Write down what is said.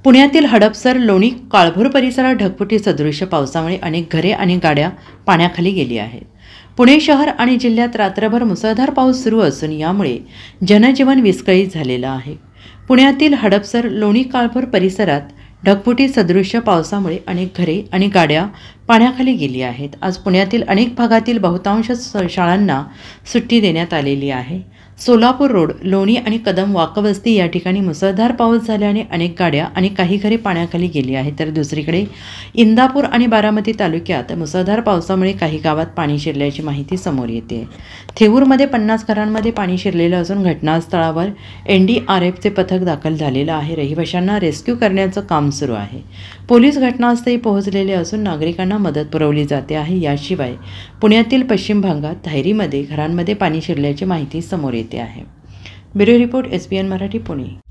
पुण्यातील हडपसर, लोणी, काळभोर परिसरात ढगफुटी सदृश्य पावसामुळे अनेक घरे आणि गाड्या पाण्याखाली गेली आहेत. पुणे शहर आणि जिल्ह्यात रात्रभर मुसळधार पाऊस सुरू असून यामुळे जनजीवन विस्कळीत झालेलं आहे. पुण्यातील हडपसर, लोणी, काळभोर परिसरात ढगफुटी सदृश्य पावसामुळे अनेक घरे आणि गाड्या पाण्याखाली गेली आहेत. आज पुण्यातील अनेक भागातील बहुतांश शाळांना सुट्टी देण्यात आलेली आहे. सोलापूर रोड, लोणी आणि कदम वाकवस्ती या ठिकाणी मुसळधार पाऊस झाल्याने अनेक गाड्या आणि काही घरे पाण्याखाली गेली आहेत. तर दुसरीकडे इंदापूर आणि बारामती तालुक्यात मुसळधार पावसामुळे काही गावात पाणी शिरल्याची माहिती समोर येते. थेऊरमध्ये 50 घरांमध्ये पाणी शिरलेलं असून घटनास्थळावर NDRFचे पथक दाखल झालेलं आहे. रहिवाशांना रेस्क्यू करण्याचं काम सुरू आहे. पोलीस घटनास्थळी पोहोचलेले असून नागरिकांना मदत पुरवली जाते आहे. याशिवाय पुण्यातील पश्चिम भागात धायरीमध्ये घरांमध्ये पाणी शिरल्याची माहिती समोर येते आहे. Bureau report SBN Marathi, Pune.